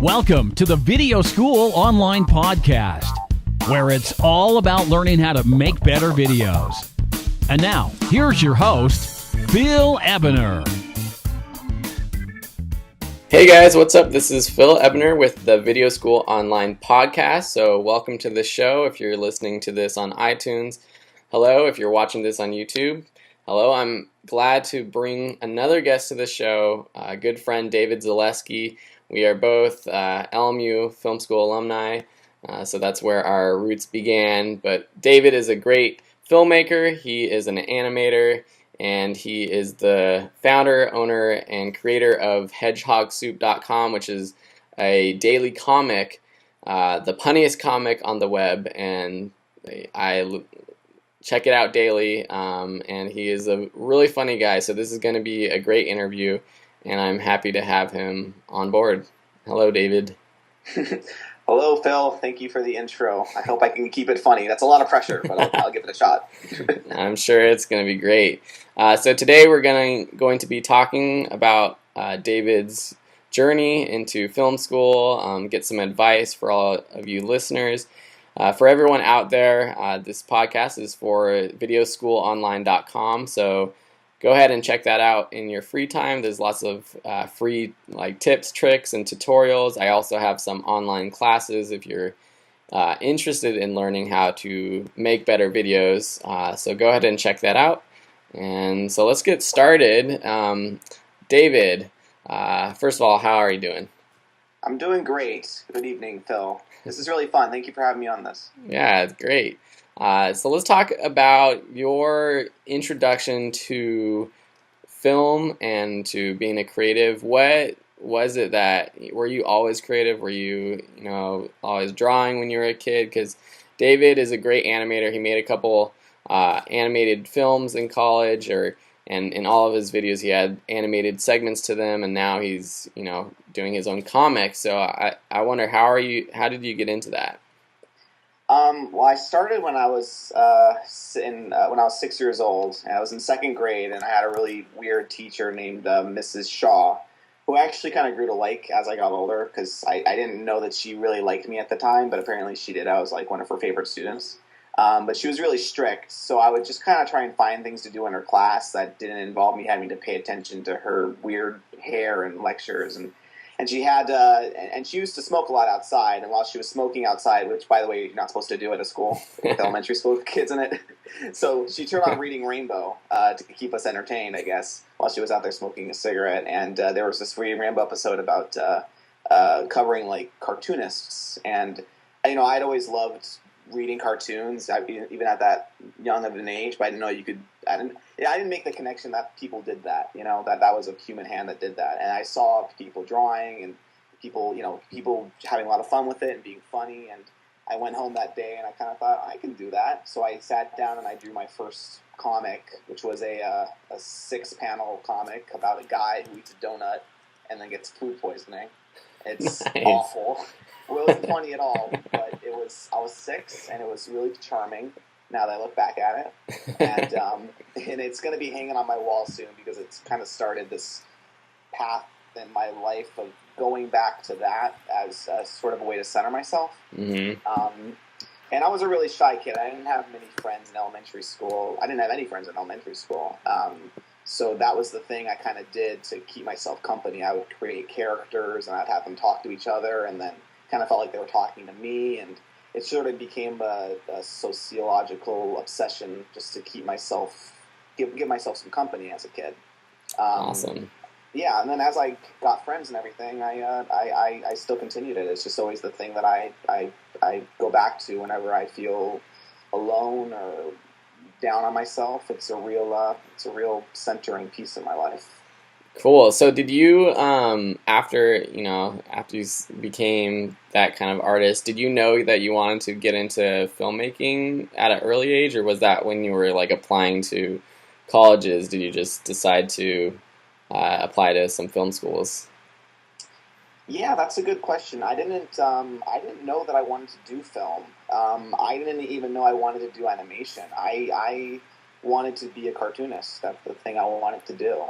Welcome to the Video School Online Podcast, where it's all about learning how to make better videos. And now, here's your host, Phil Ebner. Hey guys, what's up? This is Phil Ebner with the Video School Online Podcast. So welcome to the show if you're listening to this on iTunes. Hello, if you're watching this on YouTube. Hello, I'm glad to bring another guest to the show, a good friend, David Zaleski. We are both LMU Film School alumni, so that's where our roots began. But David is a great filmmaker. He is an animator, and he is the founder, owner, and creator of HedgehogSoup.com, which is a daily comic, the punniest comic on the web, and I check it out daily, and he is a really funny guy, so this is going to be a great interview, and I'm happy to have him on board. Hello, David. Hello, Phil. Thank you for the intro. I hope I can keep it funny. That's a lot of pressure, but I'll give it a shot. I'm sure it's going to be great. So today we're going to be talking about David's journey into film school, get some advice for all of you listeners. For everyone out there, this podcast is for videoschoolonline.com, so go ahead and check that out in your free time. There's lots of free tips, tricks, and tutorials. I also have some online classes if you're interested in learning how to make better videos. So go ahead and check that out. And so let's get started. David, first of all, how are you doing? I'm doing great. Good evening, Phil. This is really fun. Thank you for having me on this. Yeah, it's great. So let's talk about your introduction to film and to being a creative. What was it that, were you always creative? Were you, always drawing when you were a kid? Because David is a great animator. He made a couple animated films in college, and in all of his videos he had animated segments to them, and now he's, doing his own comics. So I wonder, how did you get into that? Well, I started when I was when I was 6 years old. And I was in second grade, and I had a really weird teacher named Mrs. Shaw, who I actually kind of grew to like as I got older, because I didn't know that she really liked me at the time, but apparently she did. I was like one of her favorite students. But she was really strict, so I would just kind of try and find things to do in her class that didn't involve me having to pay attention to her weird hair and lectures. And she had, and she used to smoke a lot outside. And while she was smoking outside, which, by the way, you're not supposed to do at a school with elementary school kids in it, so she turned on Reading Rainbow to keep us entertained, I guess, while she was out there smoking a cigarette. And there was this Reading Rainbow episode about covering like cartoonists, and I'd always loved reading cartoons, even at that young of an age, but I didn't know you could. I didn't make the connection that people did that. That was a human hand that did that, and I saw people drawing and people having a lot of fun with it and being funny. And I went home that day and I kind of thought, I can do that. So I sat down and I drew my first comic, which was a 6-panel comic about a guy who eats a donut and then gets food poisoning. It's nice. Awful. Well, it wasn't funny at all, but I was 6, and it was really charming now that I look back at it. And it's going to be hanging on my wall soon, because it's kind of started this path in my life of going back to that as sort of a way to center myself. Mm-hmm. And I was a really shy kid. I didn't have many friends in elementary school. I didn't have any friends in elementary school. So that was the thing I kind of did to keep myself company. I would create characters, and I'd have them talk to each other, and then kind of felt like they were talking to me, and it sort of became a sociological obsession just to keep myself, give myself some company as a kid. Awesome. Yeah, and then as I got friends and everything, I still continued it. It's just always the thing that I go back to whenever I feel alone or down on myself. It's a real centering piece in my life. Cool. So did you, after you became that kind of artist, did you know that you wanted to get into filmmaking at an early age, or was that when you were applying to colleges? Did you just decide to apply to some film schools? Yeah, that's a good question. I didn't know that I wanted to do film. I didn't even know I wanted to do animation. I wanted to be a cartoonist. That's the thing I wanted to do.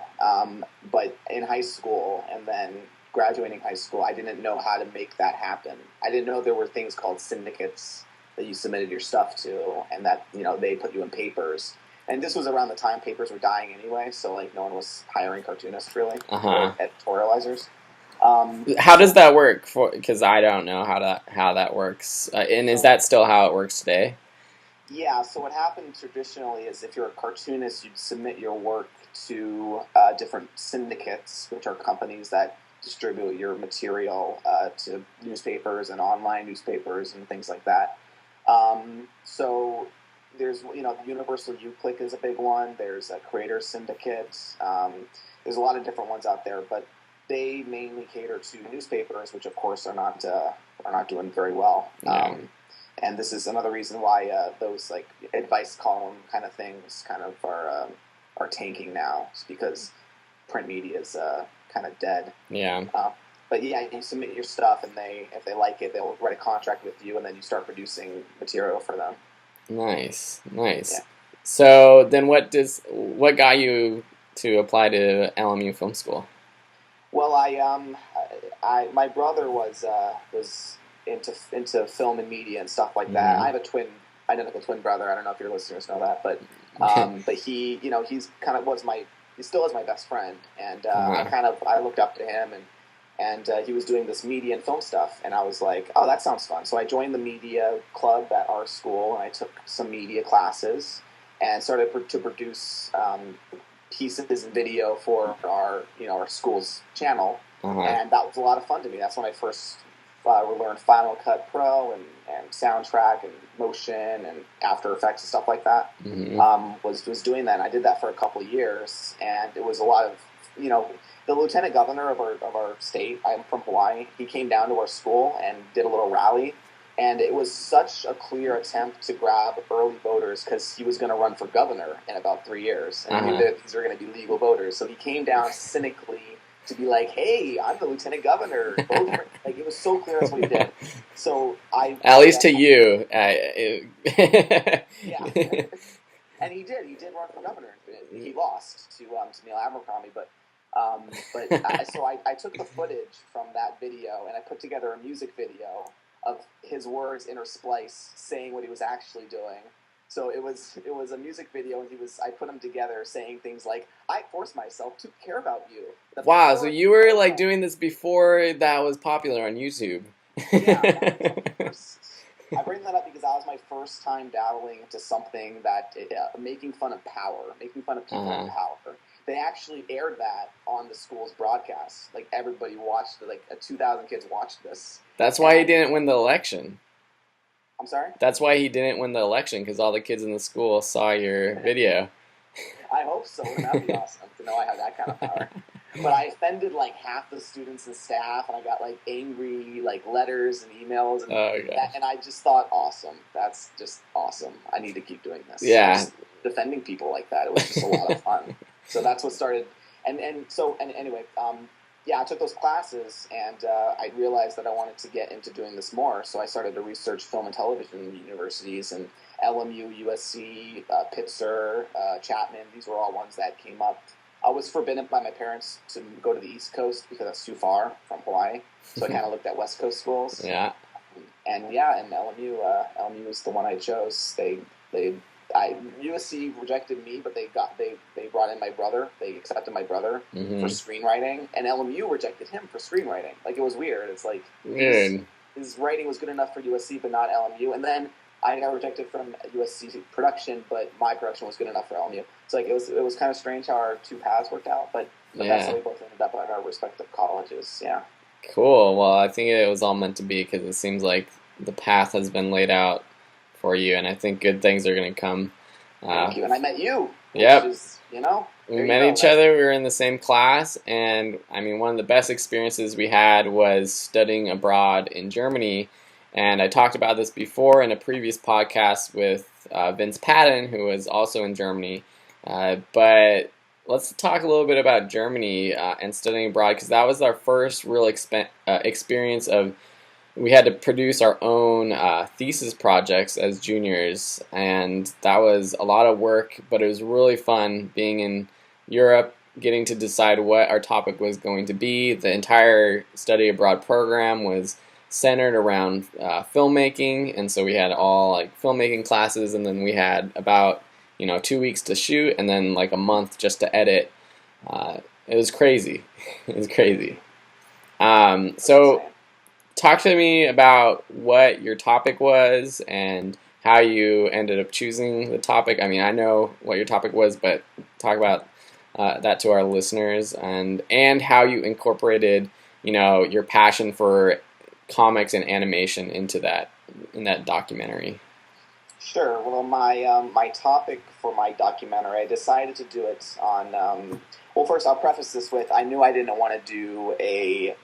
But in high school and then graduating high school, I didn't know how to make that happen. I didn't know there were things called syndicates that you submitted your stuff to, and that, you know, they put you in papers. And this was around the time papers were dying anyway, so like no one was hiring cartoonists really, or editorializers. How does that work? Because I don't know how that works. And is that still how it works today? Yeah. So what happened traditionally is if you're a cartoonist, you'd submit your work to different syndicates, which are companies that distribute your material to newspapers and online newspapers and things like that. So there's, you know, Universal UClick is a big one. There's a Creator Syndicate. There's a lot of different ones out there, but they mainly cater to newspapers, which of course are not doing very well. Yeah. And this is another reason why those like advice column kind of things kind of are tanking now, just because print media is kind of dead. Yeah. But yeah, you submit your stuff, and if they like it, they'll write a contract with you, and then you start producing material for them. Nice. Yeah. So then, what got you to apply to LMU Film School? Well, my brother was into film and media and stuff like that. I have a identical twin brother. I don't know if your listeners know that, but he, you know, he still is my best friend, and I looked up to him, and he was doing this media and film stuff, and I was like, oh, that sounds fun. So I joined the media club at our school, and I took some media classes and started to produce pieces and video for our school's channel, and that was a lot of fun to me. That's when I first learned Final Cut Pro and soundtrack and motion and After Effects and stuff like that. Was doing that, and I did that for a couple of years, and it was a lot of, you know, the lieutenant governor of our state, I'm from Hawaii, he came down to our school and did a little rally, and it was such a clear attempt to grab early voters because he was going to run for governor in about 3 years, and he knew that these were going to be legal voters. So he came down cynically to be like, "Hey, I'm the lieutenant governor." Like, it was so clear that's what he did. So at least to you, yeah, and he did. He did run for governor. He lost to Neil Abercrombie, but I took the footage from that video and I put together a music video of his words interspliced saying what he was actually doing. So it was a music video, and I put them together saying things like, "I forced myself to care about you." Wow, so you were like doing this before that was popular on YouTube. Yeah, I bring that up because that was my first time dabbling into something that making fun of power, making fun of people in power. They actually aired that on the school's broadcast. Like, everybody watched it. Like 2,000 kids watched this. That's why he didn't win the election. I'm sorry? That's why he didn't win the election, because all the kids in the school saw your video. I hope so. That would be awesome to know I have that kind of power. But I offended like half the students and staff, and I got like angry like letters and emails, and I just thought, awesome. That's just awesome. I need to keep doing this. Yeah. Just defending people like that. It was just a lot of fun. So that's what started. And anyway, I took those classes, and I realized that I wanted to get into doing this more. So I started to research film and television universities, and LMU, USC, Pitzer, Chapman. These were all ones that came up. I was forbidden by my parents to go to the East Coast because that's too far from Hawaii. So I kind of looked at West Coast schools. Yeah. And LMU was the one I chose. USC rejected me, but they brought in my brother. They accepted my brother for screenwriting, and LMU rejected him for screenwriting. Like, it was weird. It's like his writing was good enough for USC, but not LMU. And then I got rejected from USC production, but my production was good enough for LMU. So like it was kind of strange how our two paths worked out, but that's how we both ended up at our respective colleges. Yeah. Cool. Well, I think it was all meant to be, because it seems like the path has been laid out for you, and I think good things are going to come. Thank you. And I met you. Yep. Which is, we met each other. We were in the same class, and I mean, one of the best experiences we had was studying abroad in Germany. And I talked about this before in a previous podcast with Vince Patton, who was also in Germany. But let's talk a little bit about Germany and studying abroad, because that was our first real experience of, we had to produce our own thesis projects as juniors, and that was a lot of work, but it was really fun being in Europe getting to decide what our topic was going to be. The entire study abroad program was centered around filmmaking, and so we had all like filmmaking classes, and then we had about 2 weeks to shoot, and then like a month just to edit. It was crazy. It was crazy. So talk to me about what your topic was and how you ended up choosing the topic. I mean, I know what your topic was, but talk about that to our listeners, and how you incorporated, your passion for comics and animation into that documentary. Sure. Well, my topic for my documentary, I decided to do it on. Well, first I'll preface this with I knew I didn't want to do a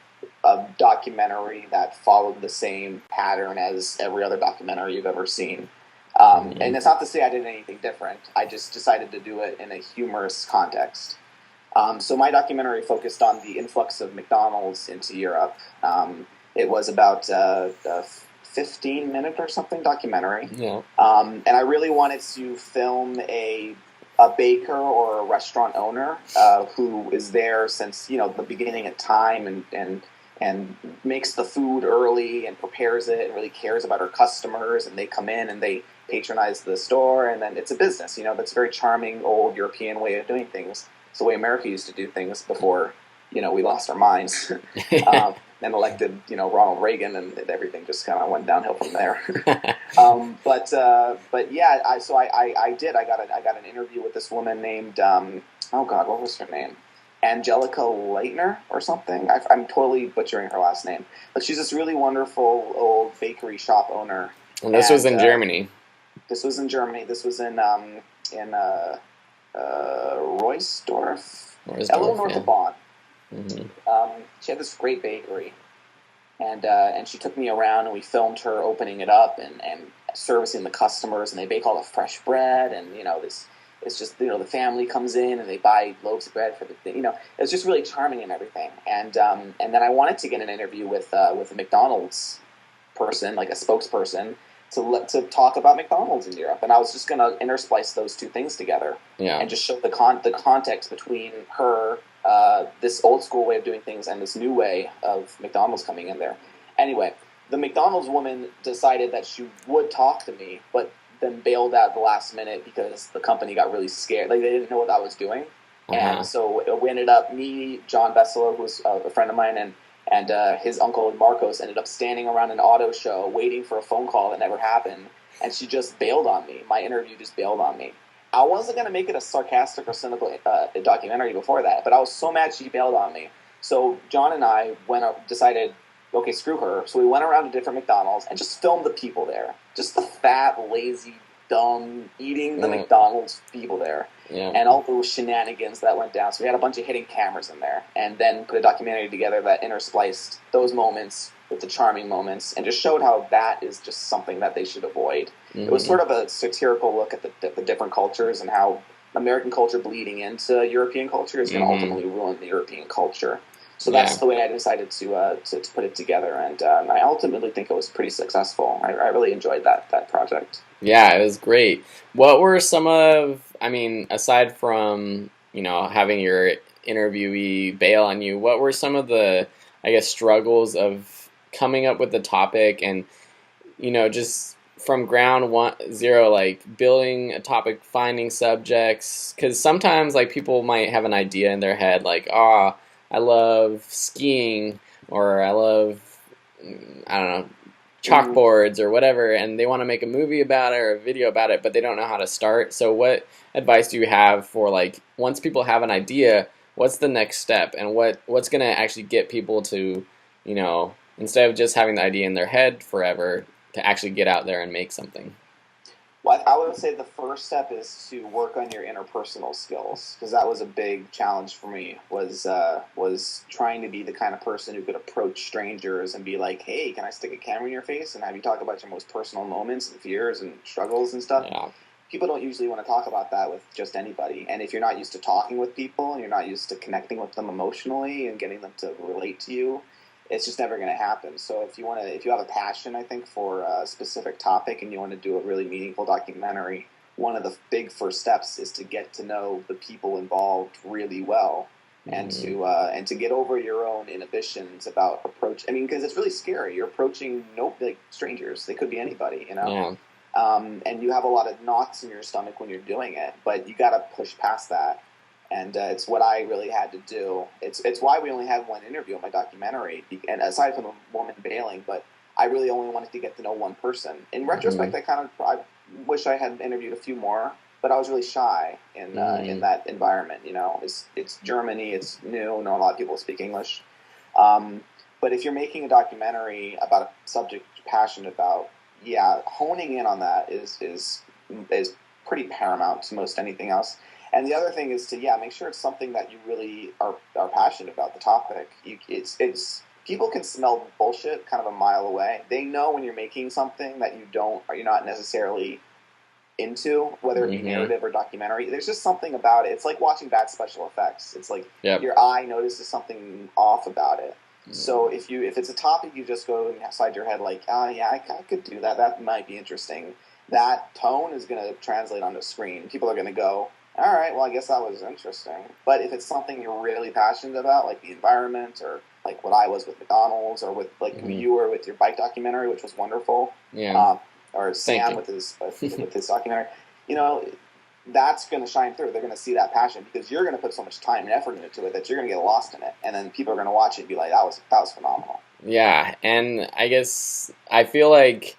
documentary that followed the same pattern as every other documentary you've ever seen. And it's not to say I did anything different. I just decided to do it in a humorous context. So my documentary focused on the influx of McDonald's into Europe. It was about a 15-minute or something documentary. Yeah. And I really wanted to film a baker or a restaurant owner who is there since the beginning of time and makes the food early and prepares it and really cares about her customers, and they come in and they patronize the store, and then it's a business. That's a very charming old European way of doing things. It's the way America used to do things before we lost our minds and elected Ronald Reagan, and everything just kind of went downhill from there. But yeah, I got an interview with this woman named oh God, what was her name? Angelica Leitner or something. I'm totally butchering her last name, but she's this really wonderful old bakery shop owner. And this was in Germany. This was in Germany. This was in Roysdorf, a little north of Bonn. Mm-hmm. She had this great bakery, and she took me around, and we filmed her opening it up and servicing the customers, and they bake all the fresh bread, and this. It's just the family comes in and they buy loaves of bread for the thing. It's just really charming and everything. And then I wanted to get an interview with a McDonald's person, like a spokesperson, to talk about McDonald's in Europe. And I was just going to intersplice those two things together, and just show the context between her, this old school way of doing things, and this new way of McDonald's coming in there. Anyway, the McDonald's woman decided that she would talk to me, but then bailed out at the last minute because the company got really scared. Like, they didn't know what I was doing. And so we ended up, me, John Bessler, who was a friend of mine, and his uncle Marcos ended up standing around an auto show waiting for a phone call that never happened. And she just bailed on me. My interview just bailed on me. I wasn't going to make it a sarcastic or cynical documentary before that, but I was so mad she bailed on me. So John and I decided, okay, screw her. So we went around to different McDonald's and just filmed the people there. Just the fat, lazy, dumb, eating the McDonald's people there. Yeah. And all those shenanigans that went down. So we had a bunch of hidden cameras in there, and then put a documentary together that interspliced those moments with the charming moments, and just showed how that is just something that they should avoid. Mm-hmm. It was sort of a satirical look at the different cultures, and how American culture bleeding into European culture is going to ultimately ruin the European culture. So that's the way I decided to put it together, and I ultimately think it was pretty successful. I really enjoyed that project. Yeah, it was great. What were some of, aside from, having your interviewee bail on you, what were some of the, struggles of coming up with the topic and, just from ground zero, like building a topic, finding subjects? Because sometimes, people might have an idea in their head, like, I love skiing, or I love, chalkboards or whatever, and they want to make a movie about it or a video about it, but they don't know how to start. So what advice do you have for, once people have an idea, what's the next step, and what's going to actually get people to, instead of just having the idea in their head forever, to actually get out there and make something? Well, I would say the first step is to work on your interpersonal skills, because that was a big challenge for me, was trying to be the kind of person who could approach strangers and be like, hey, can I stick a camera in your face and have you talk about your most personal moments and fears and struggles and stuff? Yeah. People don't usually want to talk about that with just anybody. And if you're not used to talking with people and you're not used to connecting with them emotionally and getting them to relate to you, it's just never going to happen. So if you have a passion, I think, for a specific topic and you want to do a really meaningful documentary, one of the big first steps is to get to know the people involved really well, and to get over your own inhibitions about approach. I mean, because it's really scary. You're approaching like strangers. They could be anybody, you know. Yeah. And you have a lot of knots in your stomach when you're doing it, but you got to push past that. And it's what I really had to do. It's why we only had one interview in my documentary, and aside from the woman bailing, but I really only wanted to get to know one person. In retrospect, I wish I had interviewed a few more, but I was really shy in that environment. You know, it's Germany, it's new, not a lot of people speak English. But if you're making a documentary about a subject you're passionate about, honing in on that is pretty paramount to most anything else. And the other thing is to make sure it's something that you really are passionate about, the topic. It's people can smell bullshit kind of a mile away. They know when you're making something that you're not necessarily into, whether it be narrative or documentary. There's just something about it. It's like watching bad special effects. It's like your eye notices something off about it. So if it's a topic you just go inside your head like, I could do that. That might be interesting. That tone is going to translate onto screen. People are going to go, all right, well, I guess that was interesting. But if it's something you're really passionate about, like the environment, or like what I was with McDonald's, or with you were with your bike documentary, which was wonderful, or Sam with his documentary, that's going to shine through. They're going to see that passion because you're going to put so much time and effort into it that you're going to get lost in it, and then people are going to watch it and be like, that was phenomenal. Yeah, and I guess I feel like,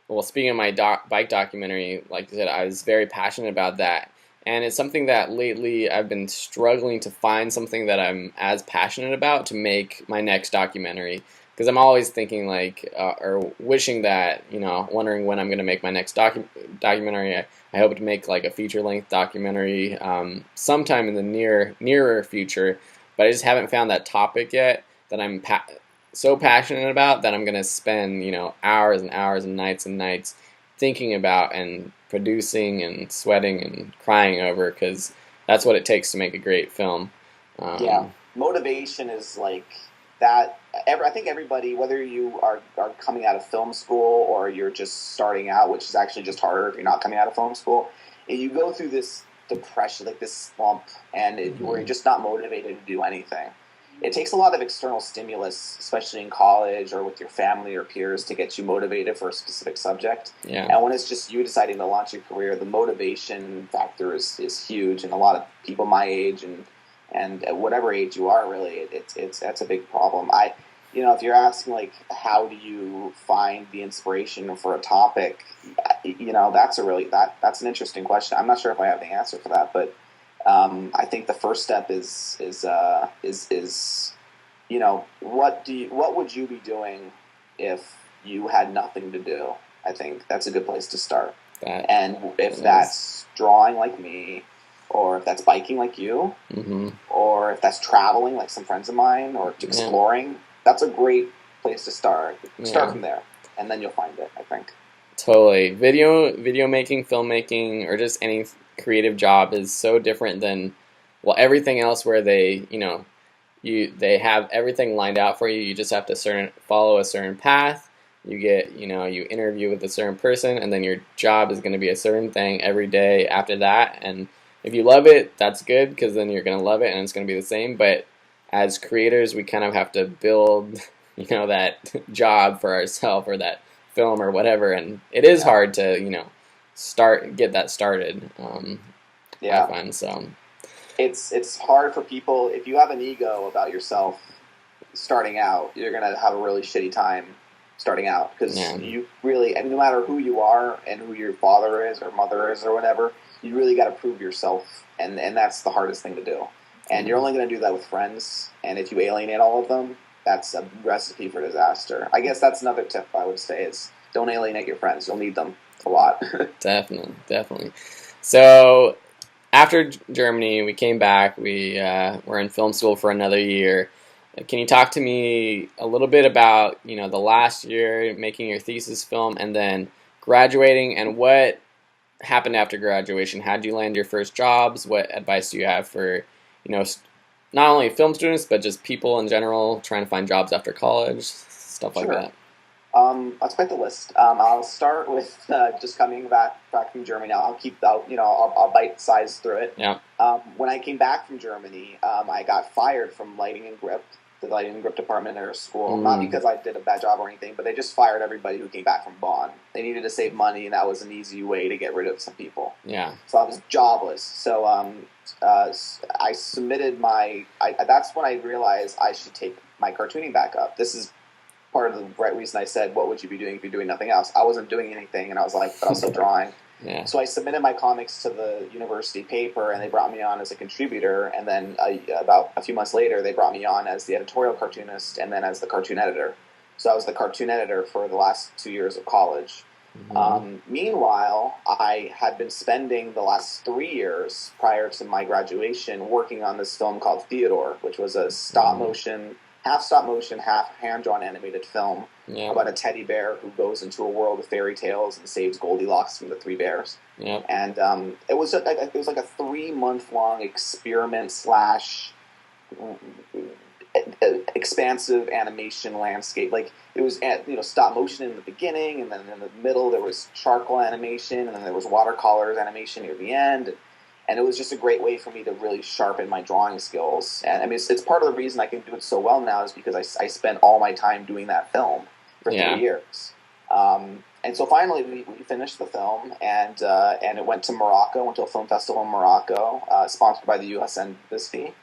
well, speaking of my bike documentary, like I said, I was very passionate about that. And it's something that lately I've been struggling to find something that I'm as passionate about to make my next documentary. Because I'm always thinking or wishing that, wondering when I'm going to make my next documentary. I hope to make like a feature-length documentary sometime in the nearer future. But I just haven't found that topic yet that I'm so passionate about that I'm going to spend, hours and hours and nights thinking about and producing and sweating and crying over, because that's what it takes to make a great film. Motivation is like that. I think everybody, whether you are coming out of film school or you're just starting out, which is actually just harder if you're not coming out of film school, you go through this depression, like this slump, and where you're just not motivated to do anything. It takes a lot of external stimulus, especially in college or with your family or peers, to get you motivated for a specific subject. Yeah. And when it's just you deciding to launch your career, the motivation factor is huge. And a lot of people my age and at whatever age you are, really, that's a big problem. If you're asking like, how do you find the inspiration for a topic, that's an interesting question. I'm not sure if I have the answer for that, but I think the first step is what would you be doing if you had nothing to do? I think that's a good place to start. That's drawing like me, or if that's biking like you, or if that's traveling like some friends of mine, or exploring, that's a great place to start. Start from there, and then you'll find it, I think. Totally. Video making, filmmaking, or just any creative job is so different than everything else, where they have everything lined out for you. You just have to follow a certain path. You get you interview with a certain person, and then your job is going to be a certain thing every day after that. And if you love it, that's good, because then you're going to love it and it's going to be the same. But as creators, we kind of have to build that job for ourselves, or that film or whatever, and it is hard to get that started. I find so. It's hard for people. If you have an ego about yourself starting out, you're gonna have a really shitty time starting out, because you really, and no matter who you are and who your father is or mother is or whatever, you really got to prove yourself, and that's the hardest thing to do. And you're only going to do that with friends, and if you alienate all of them, that's a recipe for disaster. I guess that's another tip I would say, is don't alienate your friends. You'll need them a lot. Definitely. So after Germany, we came back. We were in film school for another year. Can you talk to me a little bit about the last year, making your thesis film, and then graduating, and what happened after graduation? How did you land your first jobs? What advice do you have for not only film students, but just people in general trying to find jobs after college, stuff like that? That's quite the list. I'll start with just coming back from Germany. I'll bite size through it. Yeah. When I came back from Germany, I got fired from lighting and grip, the lighting and grip department at our school. Not because I did a bad job or anything, but they just fired everybody who came back from Bonn. They needed to save money, and that was an easy way to get rid of some people. Yeah. So I was jobless. So I submitted that's when I realized I should take my cartooning back up. This is part of the right reason I said, what would you be doing if you're doing nothing else? I wasn't doing anything, and I was like, but I was still drawing. Yeah. So I submitted my comics to the university paper, and they brought me on as a contributor, and then about a few months later, they brought me on as the editorial cartoonist and then as the cartoon editor. So I was the cartoon editor for the last 2 years of college. Meanwhile, I had been spending the last 3 years prior to my graduation working on this film called Theodore, which was a half stop motion, half hand-drawn animated film about a teddy bear who goes into a world of fairy tales and saves Goldilocks from the three bears. Yeah. And it was like a 3-month-long experiment / expansive animation landscape. Like it was stop motion in the beginning, and then in the middle there was charcoal animation, and then there was watercolors animation near the end. And it was just a great way for me to really sharpen my drawing skills. And I mean, it's part of the reason I can do it so well now is because I spent all my time doing that film for 3 years. And so finally we finished the film, and it went to Morocco, went to a film festival in Morocco, sponsored by the U.S. Embassy.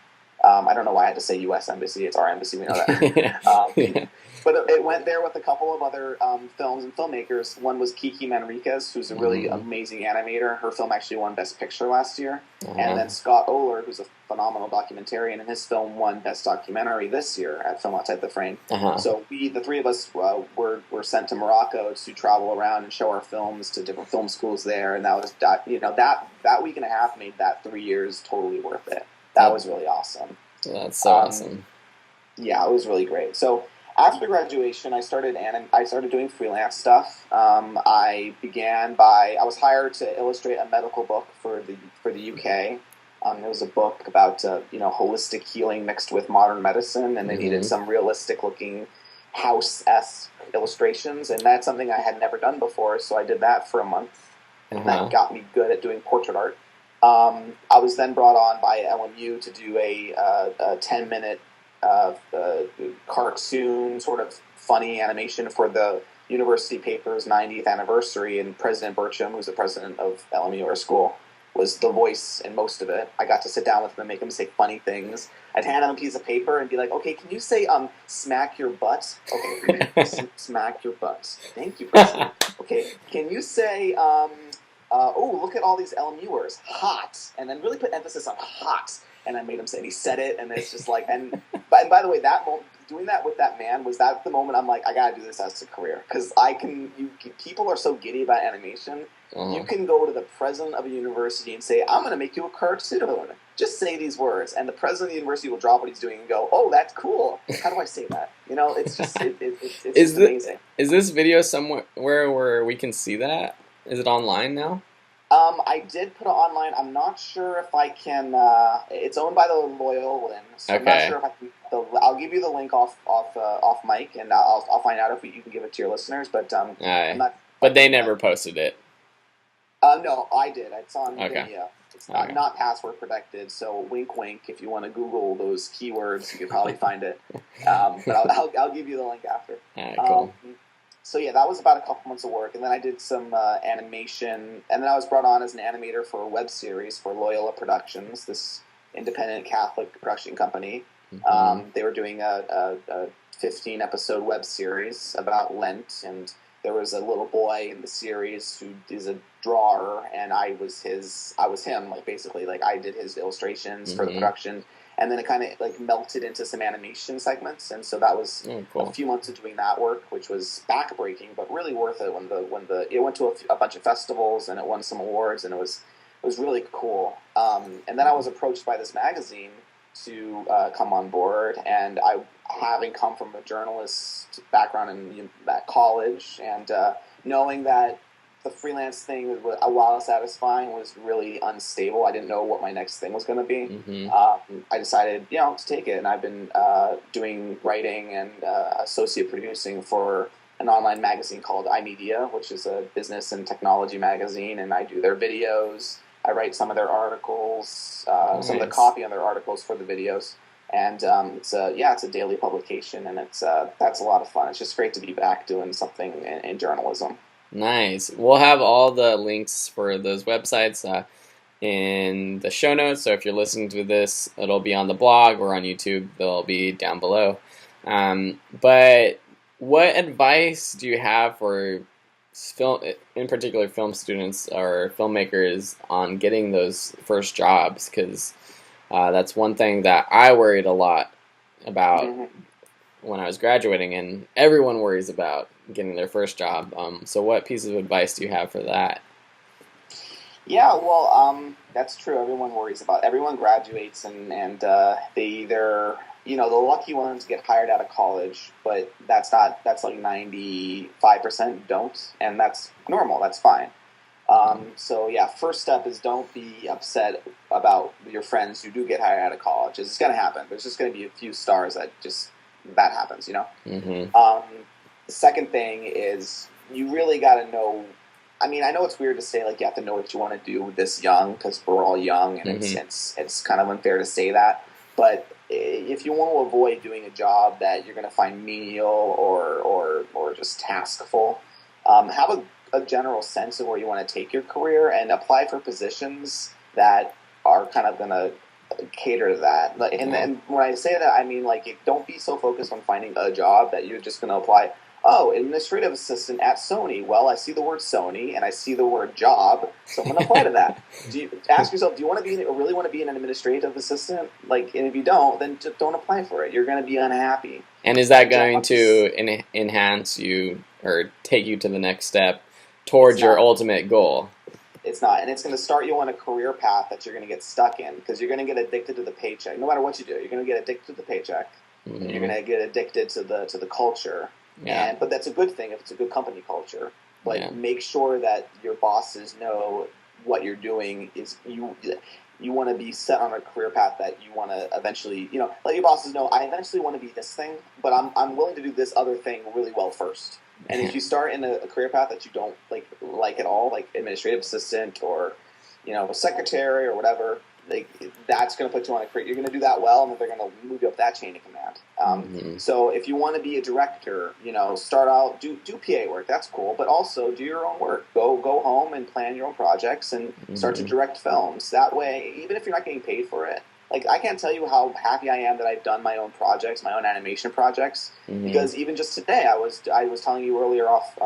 I don't know why I had to say U.S. Embassy. It's our embassy. We know that. But it went there with a couple of other films and filmmakers. One was Kiki Manriquez, who's a really amazing animator. Her film actually won Best Picture last year. And then Scott Oler, who's a phenomenal documentarian, and his film won Best Documentary this year at Film Outside the Frame. So the three of us were sent to Morocco to travel around and show our films to different film schools there. And that week and a half made that 3 years totally worth it. That was really awesome. That's so awesome. Yeah, it was really great. So after graduation, I started doing freelance stuff. I was hired to illustrate a medical book for the UK. It was a book about holistic healing mixed with modern medicine, and they needed some realistic looking house-esque illustrations, and that's something I had never done before. So I did that for a month, and that got me good at doing portrait art. I was then brought on by LMU to do a 10-minute cartoon, sort of funny animation for the university paper's 90th anniversary, and President Burcham, who's the president of LMU, our school, was the voice in most of it. I got to sit down with him and make him say funny things. I'd hand him a piece of paper and be like, okay, can you say, smack your butt? Okay, smack your butt. Thank you, President. Okay, can you say, look at all these LMUers, hot, and then really put emphasis on hot. And I made him say, and he said it, and it's just like, and by the way, doing that with that man, was that the moment I'm like, I gotta do this as a career, because people are so giddy about animation. You can go to the president of a university and say, I'm gonna make you a cartoon. Just say these words, and the president of the university will drop what he's doing and go, oh, that's cool. How do I say that? It's just it's just amazing. Is this video somewhere where we can see that? Is it online now? I did put it online. I'm not sure if I can. It's owned by the Loyolan, so I'm not sure if I can. I'll give you the link off mic, and I'll find out if you can give it to your listeners. But I'm not. But they never posted it. No, I did. It's on Vimeo. It's not password protected, so wink, wink. If you want to Google those keywords, you can probably find it. But I'll give you the link after. All right, cool. So yeah, that was about a couple months of work, and then I did some animation, and then I was brought on as an animator for a web series for Loyola Productions, this independent Catholic production company. They were doing a 15-episode web series about Lent, and there was a little boy in the series who is a drawer, and I was him, like basically, like I did his illustrations for the production. And then it kind of like melted into some animation segments, and so that was a few months of doing that work, which was backbreaking, but really worth it. When it went to a bunch of festivals and it won some awards, and it was really cool. And then I was approached by this magazine to come on board, and I, having come from a journalist background in college, and knowing that the freelance thing, while satisfying, was really unstable. I didn't know what my next thing was going to be. I decided, to take it, and I've been doing writing and associate producing for an online magazine called iMedia, which is a business and technology magazine, and I do their videos. I write some of their articles, some of the copy on their articles for the videos. And it's a daily publication, and that's a lot of fun. It's just great to be back doing something in journalism. Nice. We'll have all the links for those websites in the show notes. So if you're listening to this, it'll be on the blog or on YouTube. They'll be down below. But what advice do you have for film, in particular film students or filmmakers, on getting those first jobs? Because that's one thing that I worried a lot about when I was graduating, and everyone worries about getting their first job. So what piece of advice do you have for that? Yeah, well, that's true. Everyone graduates, and they either, the lucky ones get hired out of college, but that's like 95% don't, and that's normal, that's fine. So yeah, first step is don't be upset about your friends who do get hired out of college. It's going to happen. There's just going to be a few stars that happens, The second thing is you really got to know. I mean, I know it's weird to say like you have to know what you want to do this young, because we're all young, and it's kind of unfair to say that. But if you want to avoid doing a job that you're going to find menial or just taskful, have a general sense of where you want to take your career and apply for positions that are kind of going to cater to that. And when I say that, I mean, like, don't be so focused on finding a job that you're just going to apply. Oh, administrative assistant at Sony. Well, I see the word Sony and I see the word job, so I'm going to apply to that. Ask yourself, do you want to really want to be an administrative assistant? Like, and if you don't, then just don't apply for it. You're going to be unhappy. And is that going to enhance you or take you to the next step towards your ultimate goal? It's not, and it's going to start you on a career path that you're going to get stuck in, because you're going to get addicted to the paycheck. No matter what you do, you're going to get addicted to the paycheck. And you're going to get addicted to the culture. Yeah. But that's a good thing if it's a good company culture. But make sure that your bosses know what you're doing is you want to be set on a career path that you want to eventually, let your bosses know, I eventually want to be this thing, but I'm willing to do this other thing really well first. And if you start in a career path that you don't like at all, like administrative assistant or, secretary or whatever, that's going to put you on a career. You're going to do that well, and then they're going to move you up that chain of command. So if you want to be a director, start out, do PA work. That's cool, but also do your own work. Go home and plan your own projects and start to direct films. That way, even if you're not getting paid for it, I can't tell you how happy I am that I've done my own projects, my own animation projects. Because even just today, I was telling you earlier off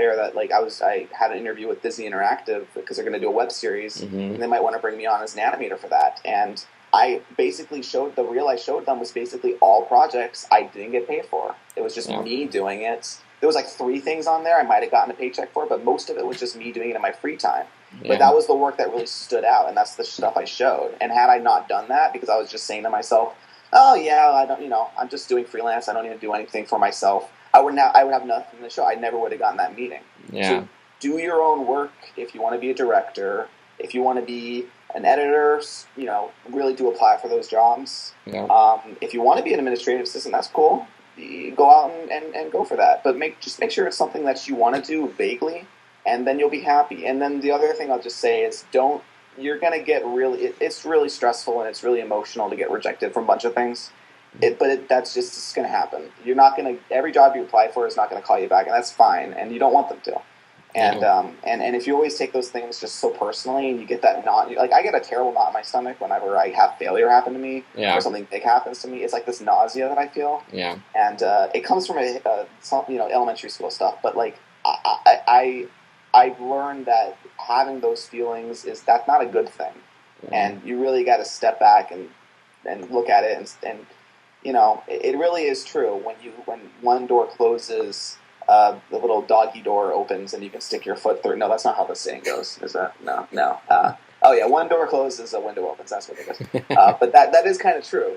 air that I had an interview with Disney Interactive because they're going to do a web series, and they might want to bring me on as an animator for that. And I basically showed the reel I showed them was basically all projects I didn't get paid for. It was just me doing it. There was 3 things on there I might have gotten a paycheck for, but most of it was just me doing it in my free time. But that was the work that really stood out, and that's the stuff I showed. And had I not done that, because I was just saying to myself, oh yeah, I don't, I'm just doing freelance, I don't even do anything for myself, I would have nothing to show. I never would have gotten that meeting. So do your own work if you want to be a director. If you want to be an editor, really do apply for those jobs. If you want to be an administrative assistant, that's cool. Go out and go for that. But just make sure it's something that you want to do vaguely, and then you'll be happy. And then the other thing I'll just say is you're going to get it's really stressful and it's really emotional to get rejected from a bunch of things. That's just going to happen. You're not going to, every job you apply for is not going to call you back, and that's fine, and you don't want them to. And and if you always take those things just so personally, and you get that knot, I get a terrible knot in my stomach whenever I have failure happen to me, or something big happens to me. It's like this nausea that I feel. And it comes from elementary school stuff, but I've learned that having those feelings that's not a good thing, and you really got to step back and look at it, and it really is true when one door closes. The little doggy door opens and you can stick your foot through. No, that's not how the saying goes. Is that? No. Oh yeah, one door closes, a window opens. That's what it is. But that is kind of true,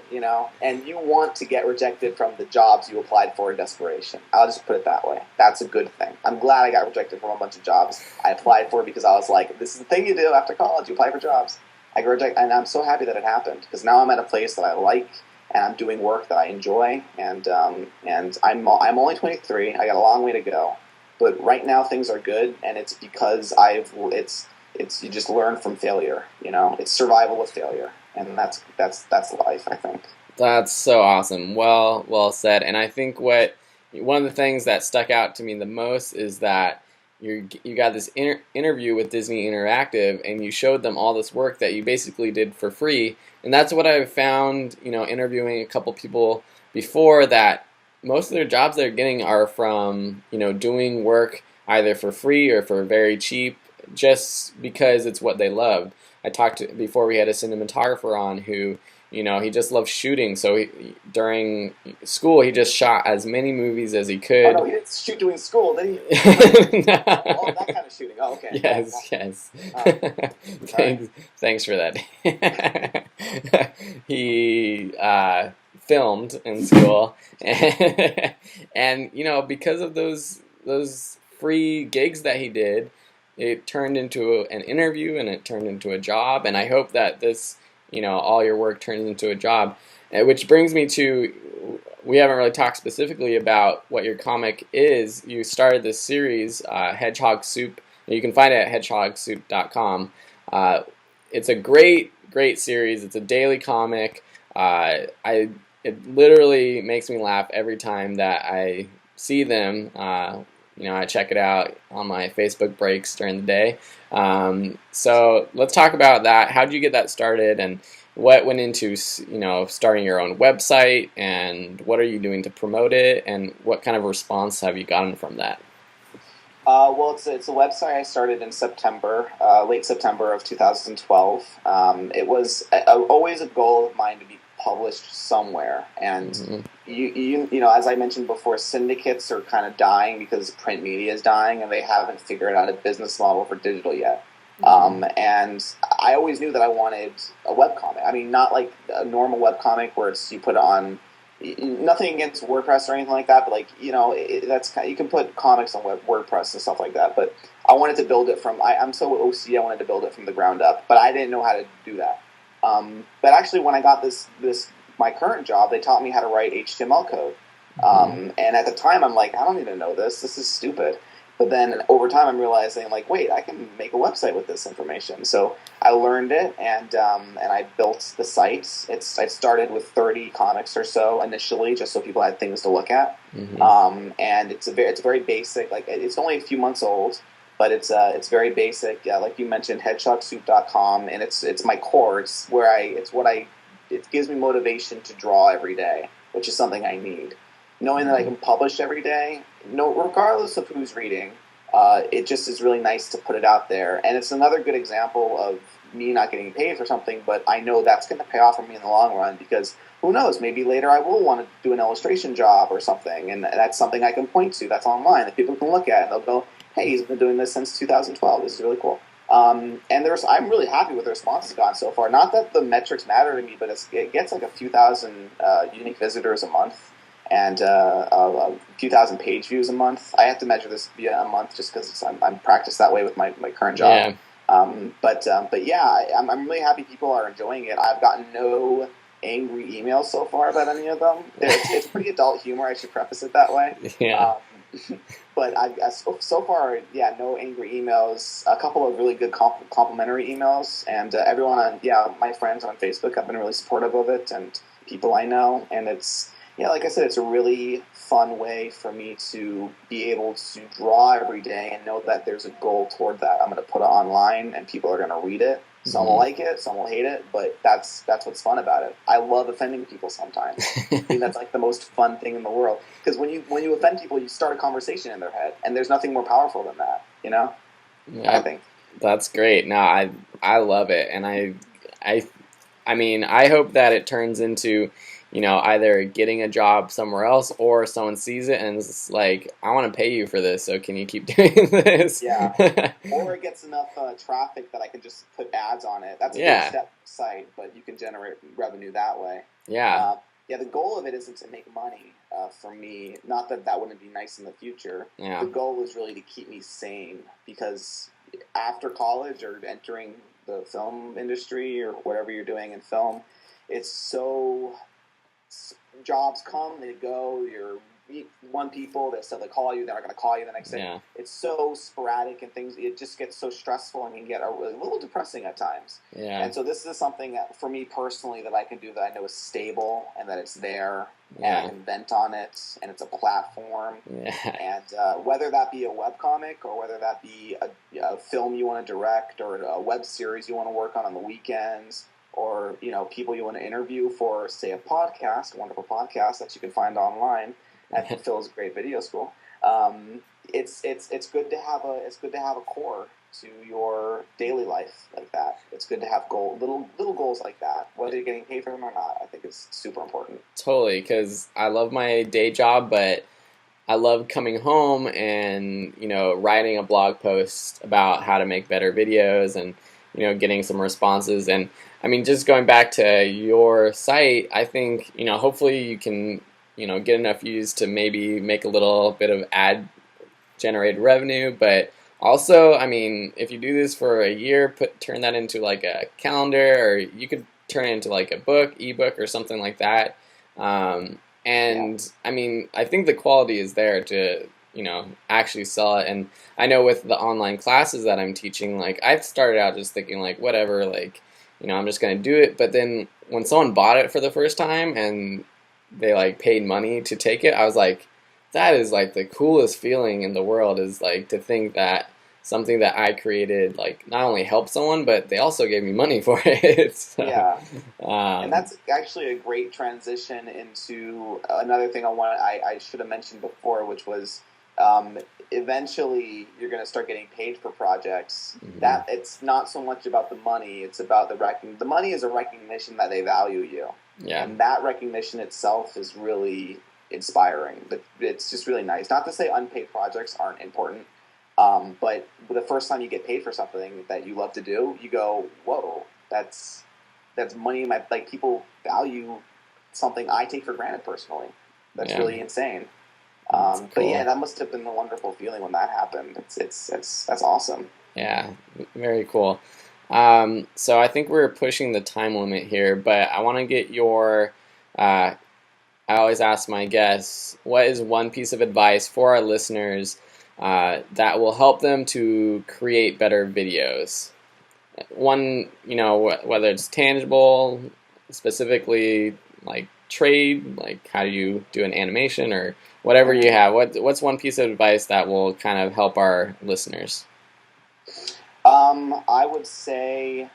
And you want to get rejected from the jobs you applied for in desperation. I'll just put it that way. That's a good thing. I'm glad I got rejected from a bunch of jobs I applied for because I was like, this is the thing you do after college. You apply for jobs. I got rejected, and I'm so happy that it happened because now I'm at a place that I like. and I'm doing work that I enjoy, and I'm only 23. I got a long way to go, but right now things are good, and it's because it's you just learn from failure. It's survival of failure, and that's life, I think. That's so awesome. Well said. And I think one of the things that stuck out to me the most is that you got this interview with Disney Interactive, and you showed them all this work that you basically did for free. And that's what I've found, interviewing a couple people before, that most of their jobs they're getting are from, doing work either for free or for very cheap, just because it's what they loved. I talked to, before we had a cinematographer on who, he just loves shooting. So during school, he just shot as many movies as he could. Oh, no, he didn't shoot doing school, did he? Oh, that kind of shooting. Oh, okay. Yes. Thanks for that. He filmed in school, and because of those free gigs that he did, it turned into an interview, and it turned into a job. And I hope that this, all your work turns into a job. Which brings me to, we haven't really talked specifically about what your comic is. You started this series, Hedgehog Soup. You can find it at hedgehogsoup.com. It's a great series. It's a daily comic. It literally makes me laugh every time that I see them. I check it out on my Facebook breaks during the day. So let's talk about that. How did you get that started, and what went into starting your own website, and what are you doing to promote it, and what kind of response have you gotten from that? Well, it's a website I started in September, late September of 2012. It was always a goal of mine to be published somewhere, and as I mentioned before, syndicates are kind of dying because print media is dying, and they haven't figured out a business model for digital yet. And I always knew that I wanted a webcomic. I mean, not like a normal webcomic where you put it on. Nothing against WordPress or anything like that, but you can put comics on WordPress and stuff like that. But I wanted to build it from. I'm so OCD. I wanted to build it from the ground up, but I didn't know how to do that. But actually, when I got my current job, they taught me how to write HTML code. And at the time, I'm like, I don't even know this. This is stupid. But then over time, I'm realizing, wait, I can make a website with this information. So I learned it, and I built the site. I started with 30 comics or so initially, just so people had things to look at. And it's very basic. It's only a few months old, but it's very basic. Yeah, like you mentioned, hedgehogsoup.com, and it's my core. It gives me motivation to draw every day, which is something I need. Knowing that I can publish every day, regardless of who's reading, it just is really nice to put it out there. And it's another good example of me not getting paid for something, but I know that's going to pay off for me in the long run, because who knows, maybe later I will want to do an illustration job or something, and that's something I can point to that's online that people can look at, and they'll go, hey, he's been doing this since 2012. This is really cool. And I'm really happy with the response it's gotten so far. Not that the metrics matter to me, but it gets like a few thousand unique visitors a month, and a few thousand page views a month. I have to measure this via a month just because I'm practiced that way with my current job. Yeah. But yeah, I'm really happy people are enjoying it. I've gotten no angry emails so far about any of them. It's pretty adult humor. I should preface it that way. Yeah. But so far, yeah, no angry emails. A couple of really good complimentary emails, and everyone my friends on Facebook have been really supportive of it, and people I know, and it's. Yeah, like I said, it's a really fun way for me to be able to draw every day and know that there's a goal toward that. I'm going to put it online, and people are going to read it. Some will like it, some will hate it, but that's what's fun about it. I love offending people sometimes. I think that's like the most fun thing in the world, because when you offend people, you start a conversation in their head, and there's nothing more powerful than that. Yeah, I think that's great. No, I love it, and I mean, I hope that it turns into, either getting a job somewhere else, or someone sees it and is like, I want to pay you for this, so can you keep doing this? Yeah. Or it gets enough traffic that I can just put ads on it. That's a big step site, but you can generate revenue that way. Yeah. The goal of it isn't to make money for me. Not that wouldn't be nice in the future. Yeah. The goal is really to keep me sane, because after college or entering the film industry or whatever you're doing in film, it's so jobs come, they go. You're meet one people, they call you, they're not going to call you the next day. Yeah. It's so sporadic and things. It just gets so stressful and can get a little depressing at times. Yeah. And so this is something that, for me personally, that I can do that I know is stable and that it's there, and Yeah. I can vent on it, and it's a platform. Yeah. And whether that be a webcomic or whether that be a film you want to direct or a web series you want to work on the weekends, or people you want to interview for, say, a wonderful podcast that you can find online at Phil's Great Video School. It's good to have a core to your daily life like that. It's good to have little goals like that, whether you're getting paid for them or not. I think it's super important. Totally, because I love my day job, but I love coming home and writing a blog post about how to make better videos and getting some responses. And I mean, just going back to your site, I think hopefully you can get enough views to maybe make a little bit of ad generated revenue. But also, I mean, if you do this for a year, turn that into like a calendar, or you could turn it into like a ebook or something like that. And I mean, I think the quality is there to actually sell it. And I know with the online classes that I'm teaching, like I started out just thinking like whatever, like I'm just gonna do it. But then when someone bought it for the first time and they like paid money to take it, I was like, that is like the coolest feeling in the world, is like to think that something that I created like not only helped someone, but they also gave me money for it. So, yeah. And that's actually a great transition into another thing I should have mentioned before, which was eventually you're going to start getting paid for projects. Mm-hmm. That it's not so much about the money, it's about the money is a recognition that they value you. Yeah. And that recognition itself is really inspiring. It's just really nice. Not to say unpaid projects aren't important, but the first time you get paid for something that you love to do, you go, whoa, that's money. People value something I take for granted personally. That's really insane. Cool. But yeah, that must have been a wonderful feeling when that happened. That's awesome. Yeah, very cool. So I think we're pushing the time limit here, but I want to get your, I always ask my guests, what is one piece of advice for our listeners that will help them to create better videos? One, whether it's tangible, specifically like trade, like how do you do an animation or whatever you have. What's one piece of advice that will kind of help our listeners? I would say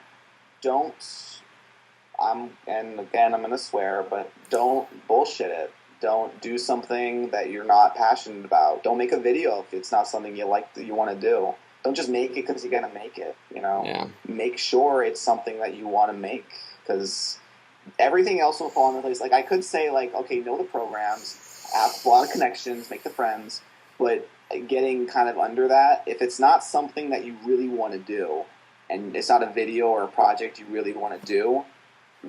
I'm going to swear, but don't bullshit it. Don't do something that you're not passionate about. Don't make a video if it's not something you like, that you want to do. Don't just make it because you're going to make it, Yeah. Make sure it's something that you want to make, because everything else will fall into place. Like, I could say, like, okay, know the programs, have a lot of connections, make the friends, but getting kind of under that, if it's not something that you really want to do, and it's not a video or a project you really want to do,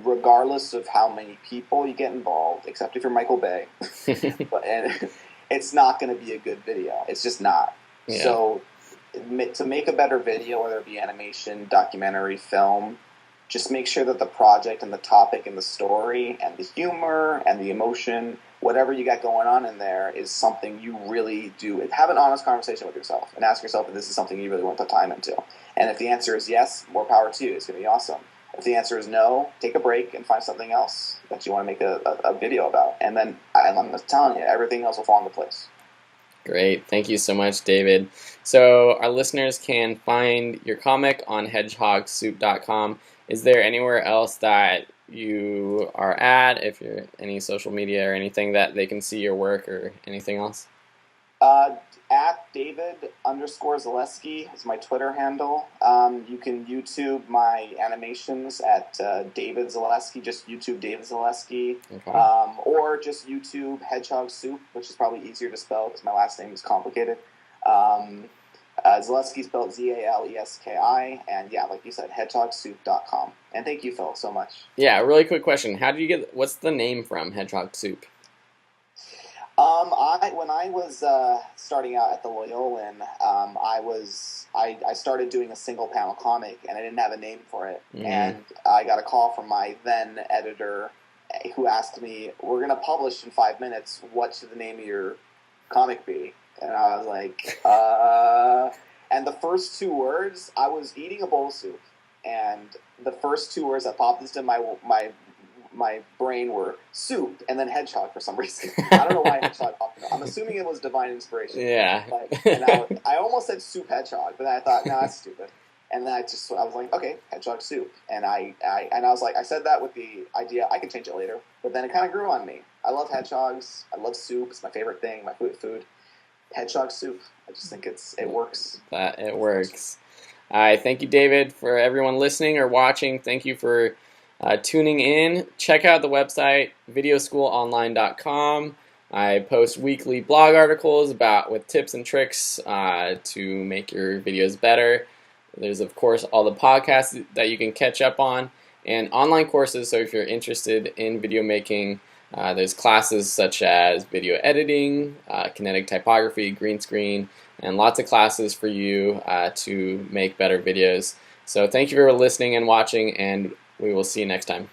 regardless of how many people you get involved, except if you're Michael Bay, and it's not going to be a good video. It's just not. Yeah. So to make a better video, whether it be animation, documentary, film, just make sure that the project and the topic and the story and the humor and the emotion, whatever you got going on in there, is something you really do. Have an honest conversation with yourself and ask yourself if this is something you really want to put time into. And if the answer is yes, more power to you. It's going to be awesome. If the answer is no, take a break and find something else that you want to make a video about. And then, I'm just telling you, everything else will fall into place. Great. Thank you so much, David. So our listeners can find your comic on hedgehogsoup.com. Is there anywhere else that you are at, if you're any social media or anything, that they can see your work or anything else? At David_Zaleski is my Twitter handle. You can YouTube my animations at David Zaleski, just YouTube David Zaleski. Okay. Or just YouTube Hedgehog Soup, which is probably easier to spell because my last name is complicated. Zaleski spelled Zaleski, and yeah, like you said, hedgehogsoup.com. And thank you, Phil, so much. Yeah, really quick question. How did you what's the name from, Hedgehog Soup? When I was starting out at the Loyolan, I started doing a single panel comic, and I didn't have a name for it. Mm-hmm. And I got a call from my then editor who asked me, "We're gonna publish in 5 minutes. What should the name of your comic be?" And I was like, And the first 2 words, I was eating a bowl of soup, and the first 2 words that popped into my brain were soup and then hedgehog for some reason. I don't know why hedgehog popped up. I'm assuming it was divine inspiration. Yeah. And I almost said soup hedgehog, but then I thought, no, that's stupid. And then I was like, okay, hedgehog soup. And I was like, I said that with the idea I could change it later, but then it kind of grew on me. I love hedgehogs. I love soup. It's my favorite thing. My food. Hedgehog soup. I just think it works. It works. All right. Thank you, David. For everyone listening or watching, thank you for tuning in. Check out the website, videoschoolonline.com. I post weekly blog articles with tips and tricks to make your videos better. There's, of course, all the podcasts that you can catch up on and online courses. So if you're interested in video making, there's classes such as video editing, kinetic typography, green screen, and lots of classes for you to make better videos. So thank you for listening and watching, and we will see you next time.